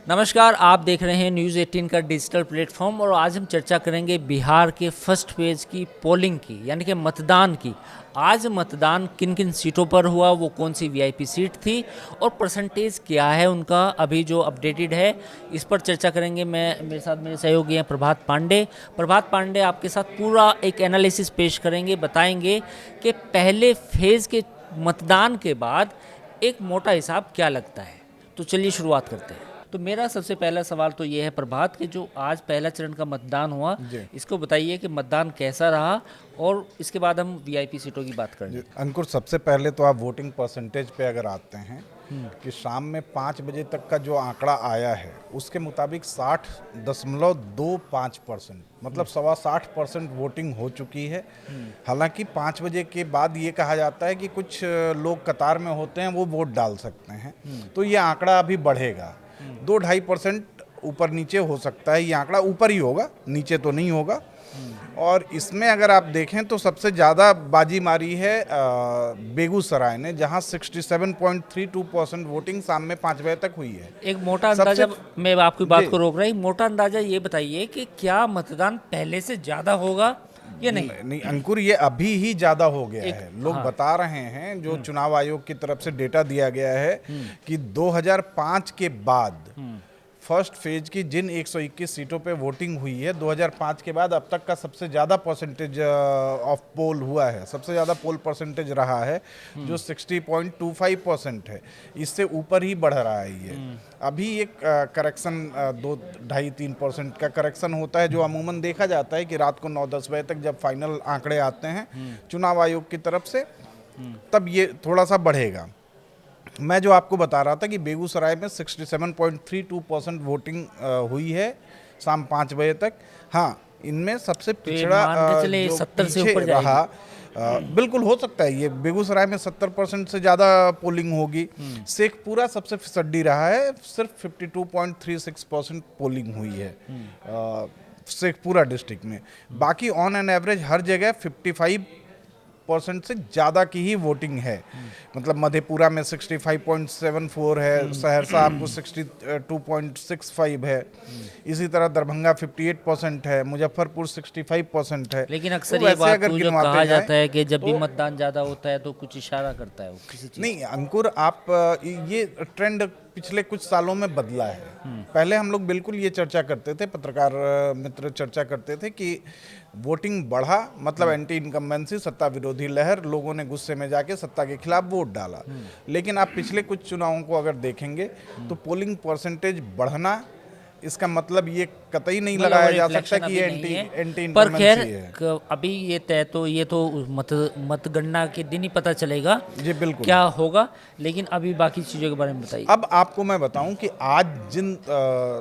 नमस्कार, आप देख रहे हैं न्यूज़ 18 का डिजिटल प्लेटफॉर्म और आज हम चर्चा करेंगे बिहार के फर्स्ट फेज की पोलिंग की, यानी कि मतदान की। आज मतदान किन किन सीटों पर हुआ, वो कौन सी वीआईपी सीट थी और परसेंटेज क्या है उनका अभी जो अपडेटेड है, इस पर चर्चा करेंगे। मेरे साथ मेरे सहयोगी हैं प्रभात पांडे। प्रभात पांडे आपके साथ पूरा एक एनालिसिस पेश करेंगे, बताएंगे कि पहले फेज के मतदान के बाद एक मोटा हिसाब क्या लगता है। तो चलिए शुरुआत करते हैं। तो मेरा सबसे पहला सवाल तो ये है प्रभात कि जो आज पहला चरण का मतदान हुआ, इसको बताइए कि मतदान कैसा रहा और इसके बाद हम वीआईपी सीटों की बात करेंगे। अंकुर, सबसे पहले तो आप वोटिंग परसेंटेज पे अगर आते हैं कि शाम में 5 बजे तक का जो आंकड़ा आया है उसके मुताबिक 60.25%, मतलब 60% वोटिंग हो चुकी है। हालांकि 5 बजे के बाद ये कहा जाता है कि कुछ लोग कतार में होते हैं, वो वोट डाल सकते हैं, तो ये आंकड़ा अभी बढ़ेगा। 2-2.5% ऊपर नीचे हो सकता है, ये आंकड़ा ऊपर ही होगा, नीचे तो नहीं होगा। और इसमें अगर आप देखें तो सबसे ज़्यादा बाजी मारी है बेगूसराय ने, जहां 67.32% वोटिंग शाम में 5 बजे तक हुई है। एक मोटा अंदाजा, मैं आपकी बात को रोक रहा हूँ, मोटा अंदाजा ये बताइए कि क्या मतदान पहले से ज़्यादा होगा या नहीं? नहीं अंकुर, ये अभी ही ज़्यादा हो गया है। लोग बता रहे हैं, जो चुनाव आयोग की तरफ से डेटा दिया गया है कि 2005 के बाद फर्स्ट फेज की जिन 121 सीटों पे वोटिंग हुई है, 2005 के बाद अब तक का सबसे ज़्यादा परसेंटेज ऑफ पोल हुआ है, सबसे ज़्यादा पोल परसेंटेज रहा है, जो 60.25% है। इससे ऊपर ही बढ़ रहा है ये। अभी एक करेक्शन 2-2.5-3% का करेक्शन होता है, जो अमूमन देखा जाता है कि रात को 9-10 बजे तक जब फाइनल आंकड़े आते हैं चुनाव आयोग की तरफ से, तब ये थोड़ा सा बढ़ेगा। मैं जो आपको बता रहा था कि बेगूसराय में 67.32% वोटिंग हुई है शाम 5 बजे तक। हाँ, इनमें सबसे पिछड़ा जो 70 से पीछे ऊपर रहा, बिल्कुल हो सकता है ये बेगूसराय में 70% से ज़्यादा पोलिंग होगी। शेखपुरा सबसे फिसड्डी रहा है, सिर्फ 52.36% पोलिंग हुई है शेखपुरा डिस्ट्रिक्ट में। बाकी ऑन एन एवरेज हर जगह 55% से ज़्यादा की ही वोटिंग है। मतलब मधेपुरा में 65.74 है, सहरसा आपको 62.65 है, इसी तरह दरभंगा 58% है, मुजफ्फरपुर 65% है। लेकिन अक्सर तो ये वैसे बात अगर जो गिनवाते कहा जाएं जाता है कि जब भी तो मतदान ज़्यादा होता है तो कुछ इशारा करता है वो किसी चीज़। नहीं अंकुर, आप ये ट्रेंड पिछले कुछ सालों में बदला है। पहले हम लोग बिल्कुल ये चर्चा करते थे, पत्रकार मित्र चर्चा करते थे कि वोटिंग बढ़ा मतलब एंटी इनकम्बेंसी, सत्ता विरोधी लहर, लोगों ने गुस्से में जाके सत्ता के खिलाफ वोट डाला। लेकिन आप पिछले कुछ चुनावों को अगर देखेंगे तो पोलिंग परसेंटच बढ़ना, इसका मतलब ये कतई नहीं लगाया जा सकता कि ये एंटी पर इनकम्बेंसी खैर है। अभी ये तय तो ये तो मतगणना के दिन ही पता चलेगा जी बिल्कुल। क्या होगा। लेकिन अभी बाकी चीज़ों के बारे में बताइए। अब आपको मैं बताऊं कि आज जिन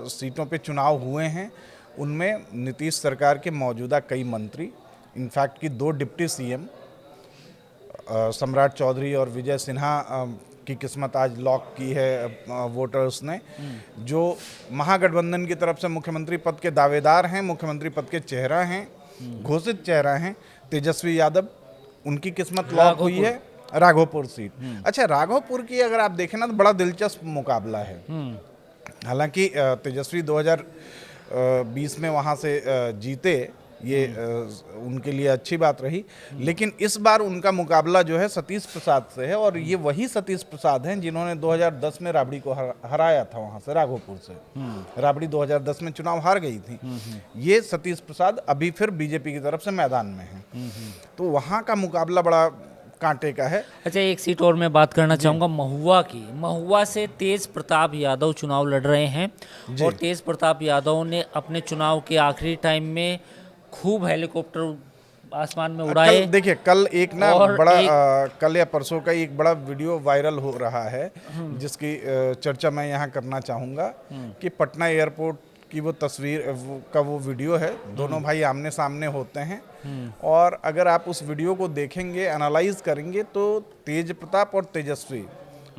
सीटों पे चुनाव हुए हैं उनमें नीतीश सरकार के मौजूदा कई मंत्री, इनफैक्ट कि 2 डिप्टी सीएम सम्राट चौधरी और विजय सिन्हा की किस्मत आज लॉक की है वोटर्स ने, जो महागठबंधन की तरफ से मुख्यमंत्री पद के दावेदार हैं, मुख्यमंत्री पद के चेहरा हैं, घोषित चेहरा हैं। तेजस्वी यादव, उनकी किस्मत लॉक हुई है राघोपुर सीट। अच्छा, राघोपुर की अगर आप देखें ना तो बड़ा दिलचस्प मुकाबला है। हालांकि तेजस्वी 2020 में वहाँ से जीते, ये उनके लिए अच्छी बात रही, लेकिन इस बार उनका मुकाबला जो है सतीश प्रसाद से है, और ये वही सतीश प्रसाद हैं जिन्होंने 2010 में राबड़ी को हराया था वहाँ से, राघोपुर से। राबड़ी 2010 में चुनाव हार गई थी। ये सतीश प्रसाद अभी फिर बीजेपी की तरफ से मैदान में हैं, तो वहाँ का मुकाबला बड़ा कांटे का है। अच्छा, एक सीट और मैं बात करना चाहूँगा महुआ की। महुआ से तेज प्रताप यादव चुनाव लड़ रहे हैं और तेज प्रताप यादव ने अपने चुनाव के आखिरी टाइम में खूब हेलीकॉप्टर आसमान में उड़ाए। देखिए, कल एक ना बड़ा कल या परसों का एक बड़ा वीडियो वायरल हो रहा है, जिसकी चर्चा मैं यहाँ करना चाहूँगा कि पटना एयरपोर्ट की वो तस्वीर का वो वीडियो है। दोनों भाई आमने सामने होते हैं, और अगर आप उस वीडियो को देखेंगे, एनालाइज करेंगे, तो तेज प्रताप और तेजस्वी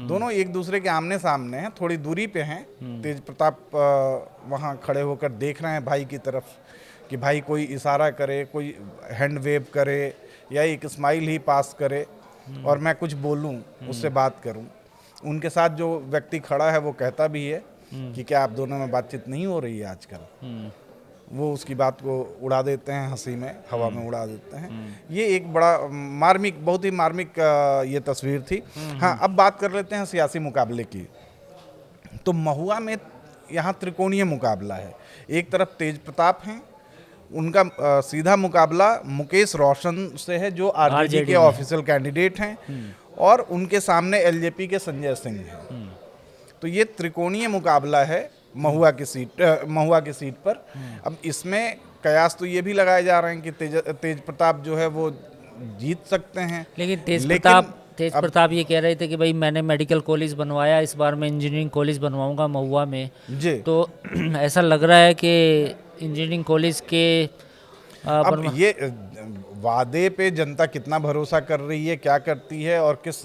दोनों एक दूसरे के आमने सामने हैं, थोड़ी दूरी पे हैं। तेज प्रताप वहाँ खड़े होकर देख रहे हैं भाई की तरफ कि भाई कोई इशारा करे, कोई हैंड वेव करे या एक स्माइल ही पास करे और मैं कुछ बोलूं, उससे बात करूं। उनके साथ जो व्यक्ति खड़ा है वो कहता भी है कि क्या आप दोनों में बातचीत नहीं हो रही है आजकल। वो उसकी बात को उड़ा देते हैं, हंसी में हवा में उड़ा देते हैं। ये एक बड़ा मार्मिक, बहुत ही मार्मिक ये तस्वीर थी। हाँ, अब बात कर लेते हैं सियासी मुकाबले की। तो महुआ में यहाँ त्रिकोणीय मुकाबला है। एक तरफ तेज प्रताप हैं, उनका सीधा मुकाबला मुकेश रोशन से है जो आरजेडी के ऑफिशियल कैंडिडेट हैं, और उनके सामने एलजेपी के संजय सिंह हैं। तो ये त्रिकोणीय मुकाबला है महुआ की सीट पर। अब इसमें कयास तो ये भी लगाए जा रहे हैं कि तेज प्रताप जो है वो जीत सकते हैं, लेकिन तेज प्रताप ये कह रहे थे कि भाई मैंने मेडिकल कॉलेज बनवाया, इस बार मैं इंजीनियरिंग कॉलेज बनवाऊंगा महुआ में जी। तो ऐसा लग रहा है कि इंजीनियरिंग कॉलेज के अब ये वादे पे जनता कितना भरोसा कर रही है, क्या करती है, और किस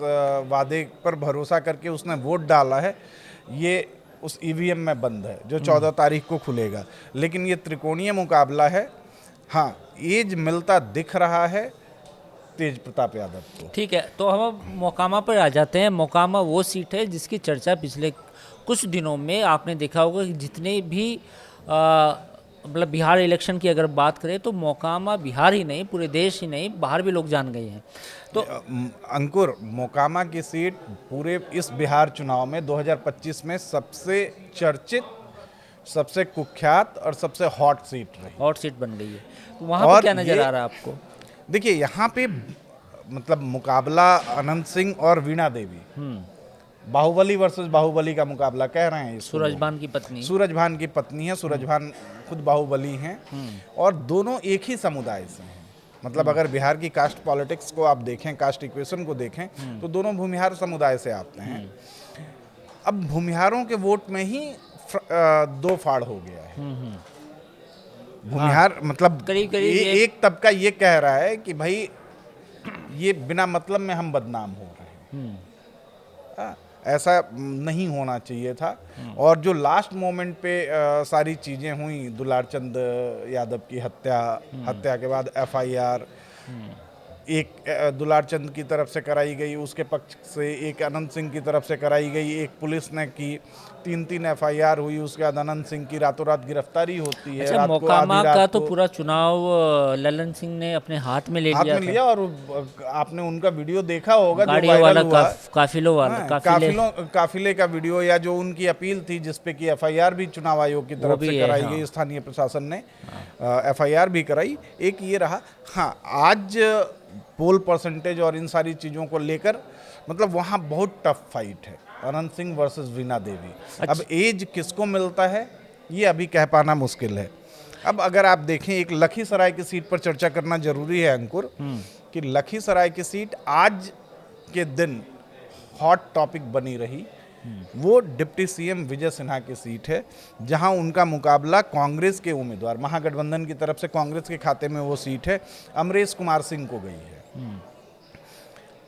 वादे पर भरोसा करके उसने वोट डाला है, ये उस ईवीएम में बंद है जो 14 तारीख को खुलेगा। लेकिन ये त्रिकोणीय मुकाबला है। हाँ, एज मिलता दिख रहा है तेज प्रताप यादव को। ठीक है, तो हम मोकामा पर आ जाते हैं। मोकामा वो सीट है जिसकी चर्चा पिछले कुछ दिनों में आपने देखा होगा कि जितने भी मतलब बिहार इलेक्शन की अगर बात करें तो मोकामा बिहार ही नहीं, पूरे देश ही नहीं, बाहर भी लोग जान गए हैं। तो अंकुर, मोकामा की सीट पूरे इस बिहार चुनाव में 2025 में सबसे चर्चित, सबसे कुख्यात और सबसे हॉट सीट रही। हॉट सीट बन गई है। तो वहाँ पर क्या नजर आ रहा है आपको? देखिए, यहाँ पे मतलब मुकाबला अनंत सिंह और वीणा देवी, बाहुबली वर्सेस बाहुबली का मुकाबला कह रहे हैं। सूरजभान की पत्नी, सूरजभान की पत्नी है, सूरजभान खुद बाहुबली हैं, और दोनों एक ही समुदाय से हैं। मतलब अगर बिहार की कास्ट पॉलिटिक्स को आप देखें, कास्ट इक्वेशन को देखें, तो दोनों भूमिहार समुदाय से आते हैं। अब भूमिहारों के वोट में ही दो फाड़ हो गया है। भूमिहार मतलब करीब एक तबका ये कह रहा है कि भाई ये बिना मतलब में हम बदनाम हो रहे हैं, ऐसा नहीं होना चाहिए था। और जो लास्ट मोमेंट पे सारी चीज़ें हुई, दुलारचंद यादव की हत्या के बाद एफआईआर एक दुलारचंद की तरफ से कराई गई, उसके पक्ष से एक अनंत सिंह की तरफ से कराई गई, एक पुलिस ने की, 3 एफआईआर हुई, उसके बाद अनंत सिंह की रातों रात गिरफ्तारी होती है। अच्छा, मोकामा का तो पूरा चुनाव ललन सिंह ने अपने हाथ में ले लिया, और आपने उनका वीडियो देखा होगा जो वायरल हुआ, काफिले का वीडियो, या जो उनकी अपील थी जिसपे की एफआईआर भी चुनाव आयोग की तरफ से कराई गई, स्थानीय प्रशासन ने एफआईआर भी कराई। एक ये रहा। हाँ, आज पोल परसेंटेज और इन सारी चीज़ों को लेकर मतलब वहाँ बहुत टफ फाइट है, अनंत सिंह वर्सेस वीणा देवी। अब एज किसको मिलता है ये अभी कह पाना मुश्किल है। अब अगर आप देखें, एक लखीसराय की सीट पर चर्चा करना जरूरी है अंकुर, कि लखीसराय की सीट आज के दिन हॉट टॉपिक बनी रही। वो डिप्टी सीएम विजय सिन्हा की सीट है, जहां उनका मुकाबला कांग्रेस के उम्मीदवार, महागठबंधन की तरफ से कांग्रेस के खाते में वो सीट है, अमरेश कुमार सिंह को गई है।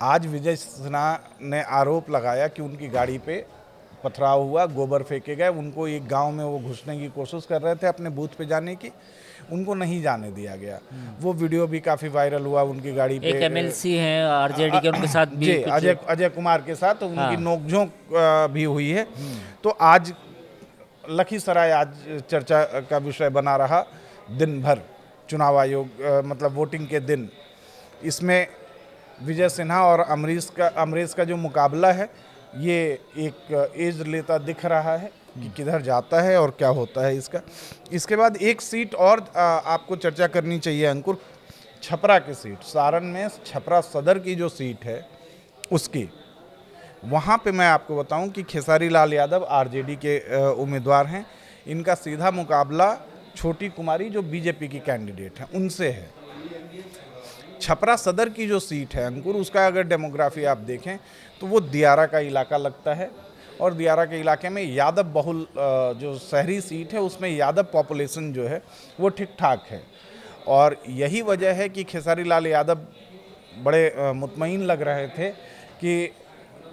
आज विजय सिन्हा ने आरोप लगाया कि उनकी गाड़ी पे पथराव हुआ, गोबर फेंके गए, उनको एक गांव में वो घुसने की कोशिश कर रहे थे अपने बूथ पे जाने की, उनको नहीं जाने दिया गया। वो वीडियो भी काफी वायरल हुआ, उनकी गाड़ी पे एक एमएलसी हैं आरजेडी के, उनके साथ भी अजय कुमार के साथ उनकी नोकझोंक भी हुई है। तो आज लखीसराय आज चर्चा का विषय बना रहा दिन भर, चुनाव आयोग मतलब वोटिंग के दिन। इसमें विजय सिन्हा और अमरीश का जो मुकाबला है, ये एक एज लेता दिख रहा है कि किधर जाता है और क्या होता है इसका। इसके बाद एक सीट और आपको चर्चा करनी चाहिए अंकुर, छपरा की सीट, सारण में छपरा सदर की जो सीट है उसकी, वहाँ पे मैं आपको बताऊं कि खेसारी लाल यादव आरजेडी के उम्मीदवार हैं। इनका सीधा मुकाबला छोटी कुमारी जो बीजेपी की कैंडिडेट हैं उनसे है। छपरा सदर की जो सीट है अंकुर, उसका अगर डेमोग्राफी आप देखें तो वो दियारा का इलाका लगता है, और दियारा के इलाके में यादव बहुल जो शहरी सीट है उसमें यादव पॉपुलेशन जो है वो ठीक ठाक है। और यही वजह है कि खेसारी लाल यादव बड़े मुतमईन लग रहे थे कि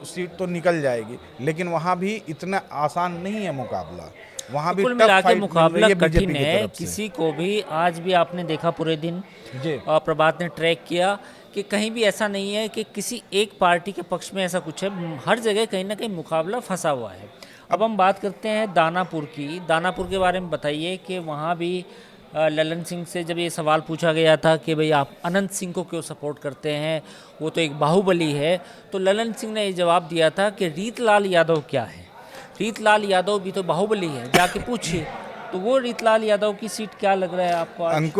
सीट तो निकल जाएगी, लेकिन वहाँ भी इतना आसान नहीं है मुकाबला, वहाँ भी टफ फाइट मुकाबला कठिन है किसी को भी। आज भी आपने देखा पूरे दिन प्रभात ने ट्रैक किया कि कहीं भी ऐसा नहीं है कि किसी एक पार्टी के पक्ष में ऐसा कुछ है, हर जगह कहीं ना कहीं मुकाबला फंसा हुआ है। अब हम बात करते हैं दानापुर की। दानापुर के बारे में बताइए कि वहाँ भी ललन सिंह से जब ये सवाल पूछा गया था कि भाई आप अनंत सिंह को क्यों सपोर्ट करते हैं, वो तो एक बाहुबली है, तो ललन सिंह ने ये जवाब दिया था कि रीतलाल यादव क्या है, रीतलाल यादव भी तो बाहुबली है, जाके पूछिए। तो वो रीतलाल यादव की सीट क्या लग रहा है आपको आज?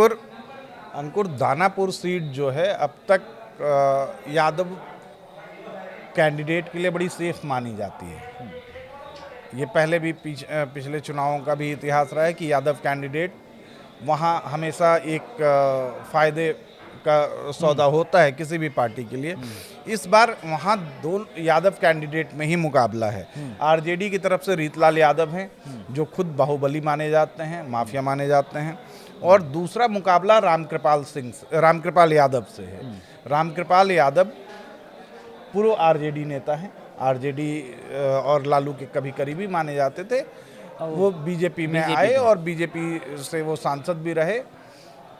अंकुर दानापुर सीट जो है अब तक यादव कैंडिडेट के लिए बड़ी सेफ मानी जाती है। ये पहले भी पिछले चुनावों का भी इतिहास रहा है कि यादव कैंडिडेट वहाँ हमेशा एक फ़ायदे का सौदा होता है किसी भी पार्टी के लिए। इस बार वहाँ दो यादव कैंडिडेट में ही मुकाबला है। आरजेडी की तरफ से रीतलाल यादव हैं जो खुद बाहुबली माने जाते हैं, माफिया माने जाते हैं, और दूसरा मुकाबला रामकृपाल यादव से है। रामकृपाल यादव पूर्व आरजेडी नेता हैं, आरजेडी और लालू के कभी करीबी माने जाते थे। वो बीजेपी में आए और बीजेपी से वो सांसद भी रहे।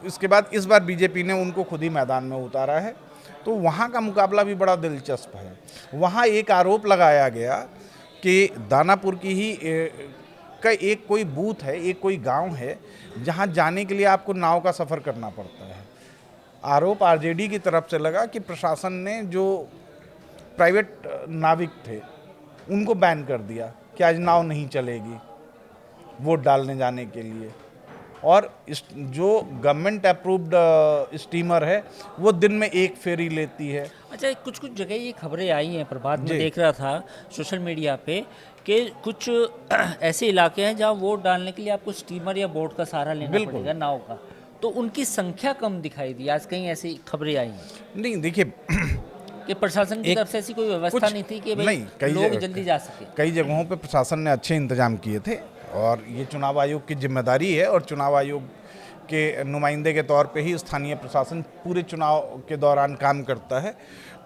इसके बाद इस बार बीजेपी ने उनको खुद ही मैदान में उतारा है, तो वहाँ का मुकाबला भी बड़ा दिलचस्प है। वहाँ एक आरोप लगाया गया कि दानापुर की ही का एक कोई बूथ है, एक कोई गांव है जहाँ जाने के लिए आपको नाव का सफ़र करना पड़ता है। आरोप आरजेडी की तरफ से लगा कि प्रशासन ने जो प्राइवेट नाविक थे उनको बैन कर दिया कि आज नाव नहीं चलेगी वोट डालने जाने के लिए, और जो गवर्नमेंट अप्रूव्ड स्टीमर है वो दिन में एक फेरी लेती है। अच्छा, कुछ कुछ जगह ये खबरें आई हैं, प्रभात में देख रहा था सोशल मीडिया पे, कि कुछ ऐसे इलाके हैं जहाँ वोट डालने के लिए आपको स्टीमर या बोट का सहारा लेना पड़ेगा, नाव का, तो उनकी संख्या कम दिखाई दी। आज कहीं ऐसी खबरें आई हैं? नहीं, देखिए कि प्रशासन की तरफ से ऐसी कोई व्यवस्था नहीं थी कि भाई लोग जल्दी जा सके। कई जगहों पे प्रशासन ने अच्छे इंतजाम किए थे, और ये चुनाव आयोग की जिम्मेदारी है, और चुनाव आयोग के नुमाइंदे के तौर पे ही स्थानीय प्रशासन पूरे चुनाव के दौरान काम करता है।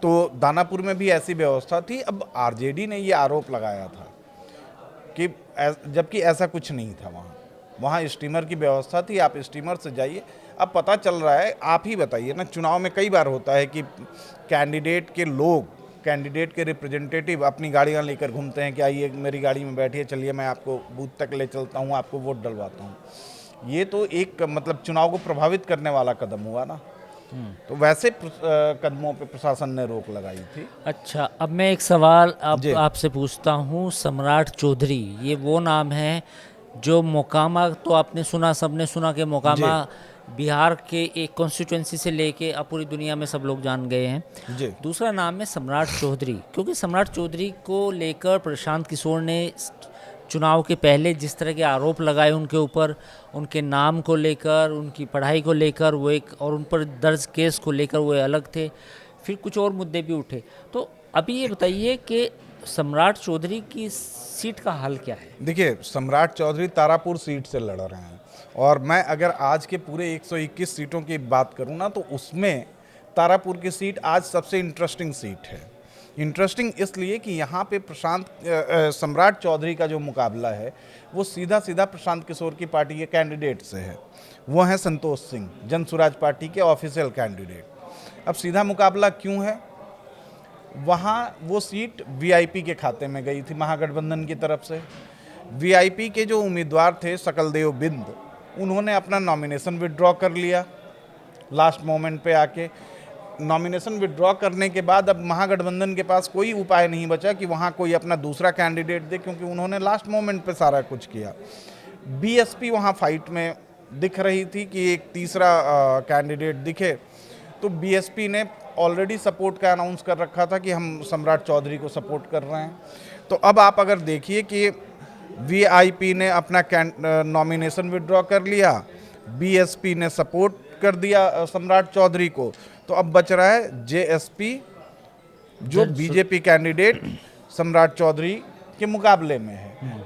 तो दानापुर में भी ऐसी व्यवस्था थी। अब आरजेडी ने ये आरोप लगाया था कि जबकि ऐसा कुछ नहीं था, वहाँ स्टीमर की व्यवस्था थी, आप स्टीमर से जाइए। अब पता चल रहा है, आप ही बताइए ना, चुनाव में कई बार होता है कि कैंडिडेट के रिप्रेजेंटेटिव अपनी गाड़ियां लेकर घूमते हैं कि आइए मेरी गाड़ी में बैठिए, चलिए मैं आपको बूथ तक ले चलता हूं, आपको वोट डलवाता हूं। ये तो एक मतलब चुनाव को प्रभावित करने वाला कदम हुआ ना। तो वैसे कदमों पे प्रशासन ने रोक लगाई थी। अच्छा, अब मैं एक सवाल आपसे पूछता हूँ। सम्राट चौधरी, ये वो नाम है जो मोकामा, तो आपने सुना, सबने सुना कि मोकामा बिहार के एक कॉन्स्टिट्यूएंसी से लेके अब पूरी दुनिया में सब लोग जान गए हैं जी। दूसरा नाम है सम्राट चौधरी, क्योंकि सम्राट चौधरी को लेकर प्रशांत किशोर ने चुनाव के पहले जिस तरह के आरोप लगाए उनके ऊपर, उनके नाम को लेकर, उनकी पढ़ाई को लेकर वो एक, और उन पर दर्ज केस को लेकर वो अलग थे, फिर कुछ और मुद्दे भी उठे। तो अभी ये बताइए कि सम्राट चौधरी की सीट का हाल क्या है? देखिए, सम्राट चौधरी तारापुर सीट से लड़ रहे हैं, और मैं अगर आज के पूरे 121 सीटों की बात करूं ना, तो उसमें तारापुर की सीट आज सबसे इंटरेस्टिंग सीट है। इंटरेस्टिंग इसलिए कि यहाँ पे सम्राट चौधरी का जो मुकाबला है वो सीधा सीधा प्रशांत किशोर की पार्टी के कैंडिडेट से है। वो हैं संतोष सिंह, जन स्वराज पार्टी के ऑफिशियल कैंडिडेट। अब सीधा मुकाबला क्यों है? वहाँ वो सीट वीआईपी के खाते में गई थी महागठबंधन की तरफ से। वीआईपी के जो उम्मीदवार थे सकलदेव बिंद, उन्होंने अपना नॉमिनेशन विड्रॉ कर लिया लास्ट मोमेंट पे आके। नॉमिनेशन विड्रॉ करने के बाद अब महागठबंधन के पास कोई उपाय नहीं बचा कि वहाँ कोई अपना दूसरा कैंडिडेट दे, क्योंकि उन्होंने लास्ट मोमेंट पे सारा कुछ किया। बीएसपी वहाँ फाइट में दिख रही थी कि एक तीसरा कैंडिडेट दिखे, तो बीएसपी ने ऑलरेडी सपोर्ट का अनाउंस कर रखा था कि हम सम्राट चौधरी को सपोर्ट कर रहे हैं। तो अब आप अगर देखिए कि वीआईपी ने अपना नॉमिनेशन विड्रॉ कर लिया, बीएसपी ने सपोर्ट कर दिया सम्राट चौधरी को, तो अब बच रहा है जेएसपी, जो बीजेपी कैंडिडेट सम्राट चौधरी के मुकाबले में है।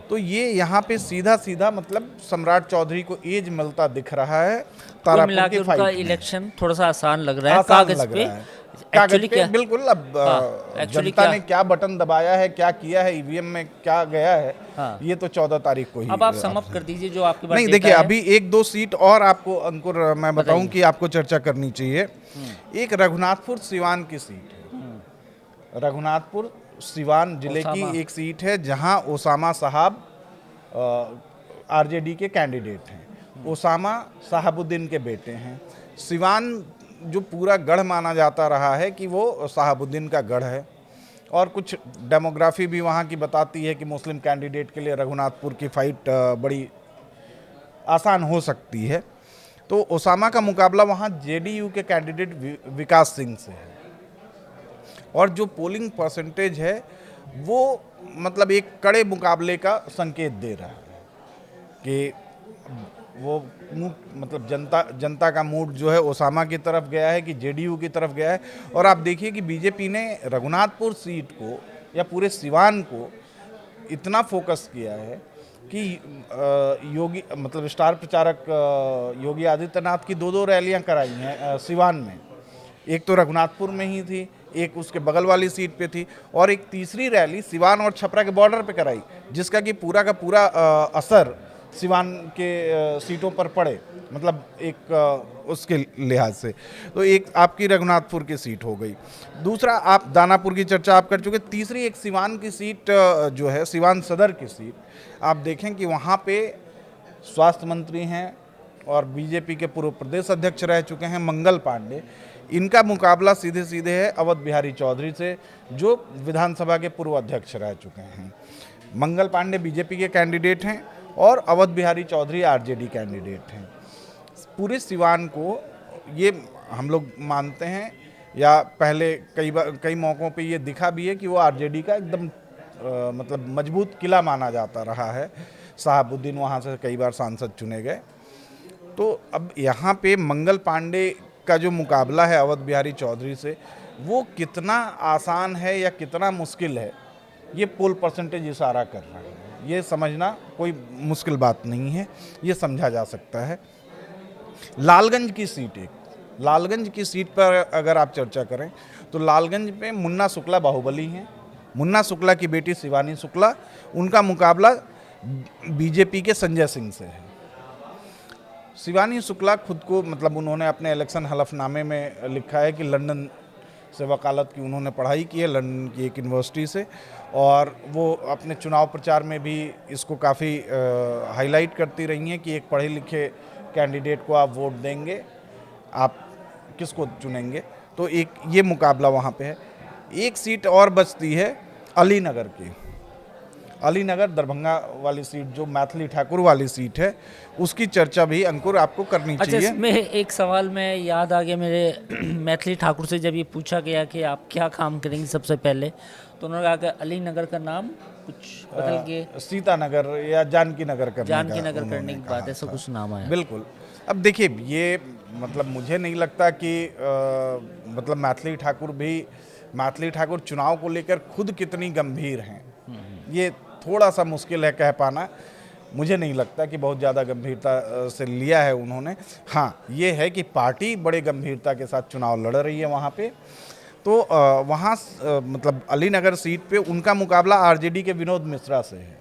तो ये यहाँ पे सीधा सीधा मतलब सम्राट चौधरी को एज मिलता दिख रहा है। तारापुर की फाइट में इलेक्शन थोड़ा सा आसान लग रहा है कागज पे। कागज पे बिल्कुल। अब जनता ने क्या बटन दबाया है, क्या किया है, ईवीएम में क्या गया है, ये तो 14 तारीख को ही। अब आप समअप कर दीजिए जो आपके पास नहीं, देखिए अभी एक दो सीट और आपको अंकुर मैं बताऊं कि आपको चर्चा करनी चाहिए। एक रघुनाथपुर सिवान की सीट है। रघुनाथपुर सिवान जिले की ओसामा। एक सीट है जहां ओसामा साहब आरजेडी के कैंडिडेट हैं। ओसामा साहबुद्दीन के बेटे हैं। सिवान जो पूरा गढ़ माना जाता रहा है कि वो साहबुद्दीन का गढ़ है, और कुछ डेमोग्राफी भी वहाँ की बताती है कि मुस्लिम कैंडिडेट के लिए रघुनाथपुर की फाइट बड़ी आसान हो सकती है। तो ओसामा का मुकाबला वहाँ जेडीयू के कैंडिडेट विकास सिंह से है, और जो पोलिंग परसेंटेज है वो मतलब एक कड़े मुकाबले का संकेत दे रहा है कि वो मतलब जनता का मूड जो है ओसामा की तरफ गया है कि जेडीयू की तरफ गया है। और आप देखिए कि बीजेपी ने रघुनाथपुर सीट को या पूरे सिवान को इतना फोकस किया है कि योगी मतलब स्टार प्रचारक योगी आदित्यनाथ की दो रैलियां कराई हैं सिवान में। एक तो रघुनाथपुर में ही थी, एक उसके बगल वाली सीट पे थी, और एक तीसरी रैली सिवान और छपरा के बॉर्डर पे कराई, जिसका कि पूरा का पूरा असर सिवान के सीटों पर पड़े, मतलब एक उसके लिहाज से। तो एक आपकी रघुनाथपुर की सीट हो गई, दूसरा आप दानापुर की चर्चा आप कर चुके, तीसरी एक सिवान की सीट जो है सिवान सदर की सीट, आप देखें कि वहाँ पे स्वास्थ्य मंत्री हैं और बीजेपी के पूर्व प्रदेश अध्यक्ष रह चुके हैं मंगल पांडे। इनका मुकाबला सीधे सीधे है अवध बिहारी चौधरी से, जो विधानसभा के पूर्व अध्यक्ष रह चुके हैं। मंगल पांडे बीजेपी के कैंडिडेट हैं और अवध बिहारी चौधरी आरजेडी कैंडिडेट हैं। पूरे सिवान को ये हम लोग मानते हैं, या पहले कई मौक़ों पे ये दिखा भी है कि वो आरजेडी का एकदम मतलब मजबूत किला माना जाता रहा है। साहबुद्दीन वहाँ से कई बार सांसद चुने गए। तो अब यहाँ पे मंगल पांडे का जो मुकाबला है अवध बिहारी चौधरी से, वो कितना आसान है या कितना मुश्किल है, ये पोल परसेंटेज इशारा कर रहा है। ये समझना कोई मुश्किल बात नहीं है, ये समझा जा सकता है। लालगंज की सीट पर अगर आप चर्चा करें तो लालगंज पे मुन्ना शुक्ला बाहुबली हैं। मुन्ना शुक्ला की बेटी शिवानी शुक्ला, उनका मुकाबला बीजेपी के संजय सिंह से है। शिवानी शुक्ला खुद को मतलब उन्होंने अपने इलेक्शन हलफनामे में लिखा है कि लंदन से वकालत की उन्होंने पढ़ाई की है, लंदन की एक यूनिवर्सिटी से, और वो अपने चुनाव प्रचार में भी इसको काफ़ी हाईलाइट करती रही हैं कि एक पढ़े लिखे कैंडिडेट को आप वोट देंगे, आप किसको चुनेंगे। तो एक ये मुकाबला वहाँ पे है। एक सीट और बचती है अलीनगर की, अलीनगर दरभंगा वाली सीट जो मैथिली ठाकुर वाली सीट है, उसकी चर्चा भी अंकुर आपको करनी चाहिए। अच्छा, इसमें एक सवाल में याद आ गया मेरे मैथिली ठाकुर से, जब ये पूछा गया कि आप क्या काम करेंगे सबसे पहले, तो उन्होंने कहा कि अलीनगर का नाम कुछ बदल के सीतानगर या जानकी नगर करने की बात, ऐसा कुछ नाम आया। बिल्कुल। अब देखिए ये मतलब मुझे नहीं लगता कि मतलब मैथिली ठाकुर चुनाव को लेकर खुद कितनी गंभीर हैं, ये थोड़ा सा मुश्किल है कह पाना। मुझे नहीं लगता कि बहुत ज़्यादा गंभीरता से लिया है उन्होंने। हाँ, ये है कि पार्टी बड़े गंभीरता के साथ चुनाव लड़ रही है वहाँ पे। तो वहाँ मतलब अलीनगर सीट पे उनका मुकाबला आरजेडी के विनोद मिश्रा से है।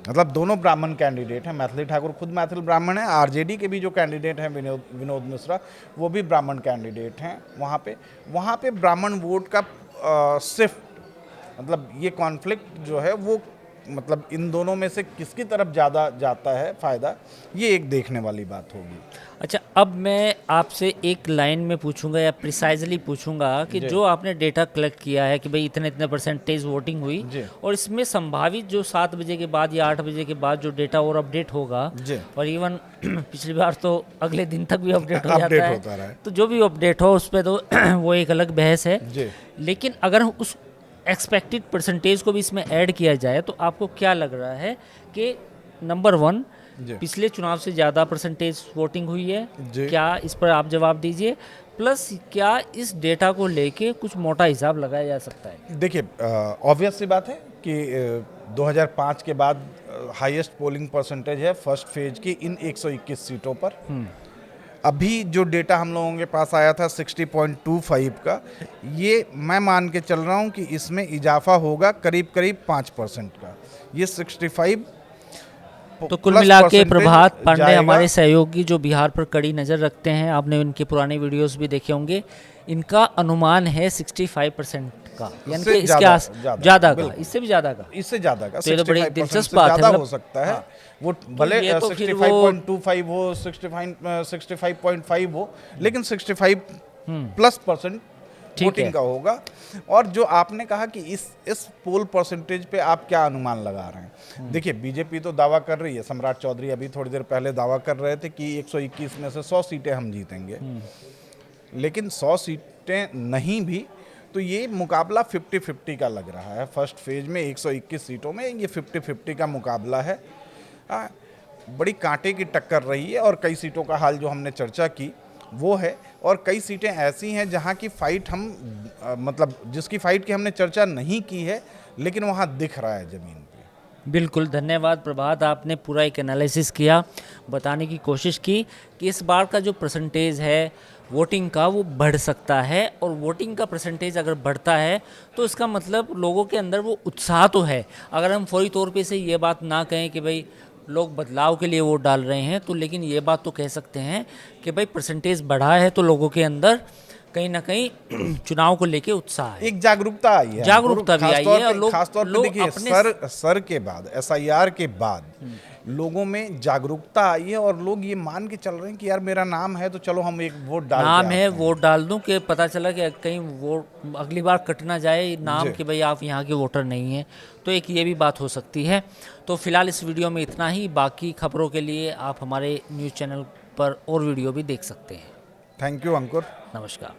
मतलब दोनों ब्राह्मण कैंडिडेट हैं। मैथिली ठाकुर खुद मैथिल ब्राह्मण है, आरजेडी के भी जो कैंडिडेट हैं विनोद मिश्रा, वो भी ब्राह्मण कैंडिडेट हैं। वहाँ पे ब्राह्मण वोट का शिफ्ट मतलब ये कॉन्फ्लिक्ट जो है वो मतलब इन दोनों में से किसकी तरफ ज़्यादा जाता है फ़ायदा, ये एक देखने वाली बात होगी। अच्छा, अब मैं आपसे एक लाइन में पूछूंगा या प्रिसाइजली पूछूंगा कि जो आपने डेटा कलेक्ट किया है कि भाई इतने इतने परसेंटेज वोटिंग हुई, और इसमें संभावित जो 7 बजे के बाद या 8 बजे के बाद जो डेटा और अपडेट होगा, और इवन पिछली बार तो अगले दिन तक भी अपडेट हो जाता है, तो जो भी अपडेट हो उस पर तो वो एक अलग बहस है। लेकिन अगर उस एक्सपेक्टेड परसेंटेज को भी इसमें ऐड किया जाए तो आपको क्या लग रहा है कि नंबर 1 पिछले चुनाव से ज़्यादा परसेंटेज वोटिंग हुई है? क्या इस पर आप जवाब दीजिए। प्लस क्या इस डेटा को लेके कुछ मोटा हिसाब लगाया जा सकता है? देखिए, ऑब्वियस सी बात है कि 2005 के बाद हाईएस्ट पोलिंग परसेंटेज है फर्स्ट फेज की इन 121 सीटों पर। अभी जो डेटा हम लोगों के पास आया था 60.25 का, ये मैं मान के चल रहा हूँ कि इसमें इजाफा होगा करीब 5% का। ये 65 तो कुल मिला के प्रभात पांडे हमारे सहयोगी जो बिहार पर कड़ी नज़र रखते हैं, आपने इनके पुराने वीडियोस भी देखे होंगे, इनका अनुमान है 65% का, यानी इससे कि इसके ज़्यादा का, इससे भी ज़्यादा का। इससे ज़्यादा का, तो ये तो बड़ी 65% दिलचस्प से बात है, ज़्यादा मतलब हो सकता है। हाँ। वो भले ये तो फिर वो 65.25 हो, 65.5 हो, लेकिन 65 प्लस परसेंट ठीक वोटिंग है। का होगा। और जो आपने कहा कि इस पोल परसेंटेज पे आप क्या अनुमान लगा रहे हैं, देखिए बीजेपी तो दावा कर रही है, सम्राट चौधरी अभी थोड़ी देर पहले दावा कर रहे थे कि 121 में से 100 सीटें हम जीतेंगे, लेकिन 100 सीटें नहीं भी तो ये मुकाबला 50-50 का लग रहा है। फर्स्ट फेज में 121 सीटों में ये 50-50 का मुकाबला है। बड़ी कांटे की टक्कर रही है और कई सीटों का हाल जो हमने चर्चा की वो है, और कई सीटें ऐसी हैं जहां की फाइट हम मतलब जिसकी फाइट की हमने चर्चा नहीं की है, लेकिन वहां दिख रहा है ज़मीन पे। बिल्कुल, धन्यवाद प्रभात, आपने पूरा एक एनालिसिस किया, बताने की कोशिश की कि इस बार का जो परसेंटेज है वोटिंग का वो बढ़ सकता है, और वोटिंग का परसेंटेज अगर बढ़ता है तो इसका मतलब लोगों के अंदर वो उत्साह तो है। अगर हम फौरी तौर पे से ये बात ना कहें कि भाई लोग बदलाव के लिए वोट डाल रहे हैं, तो लेकिन ये बात तो कह सकते हैं कि भाई परसेंटेज बढ़ा है तो लोगों के अंदर कहीं ना कहीं चुनाव को लेके उत्साह है, एक जागरूकता आई है, जागरूकता भी आई है, और लोग खासतौर पे लोग देखिए अपने सर के बाद, एसआईआर के बाद लोगों में जागरूकता आई है और लोग ये मान के चल रहे हैं कि यार मेरा नाम है तो चलो हम एक वोट डाल के नाम आते है हैं। वोट डाल दूं, कि पता चला कि कहीं वोट अगली बार कट ना जाए नाम जी। कि भाई आप यहाँ के वोटर नहीं हैं, तो एक ये भी बात हो सकती है। तो फिलहाल इस वीडियो में इतना ही, बाकी खबरों के लिए आप हमारे न्यूज़ चैनल पर और वीडियो भी देख सकते हैं। थैंक यू अंकुर। नमस्कार।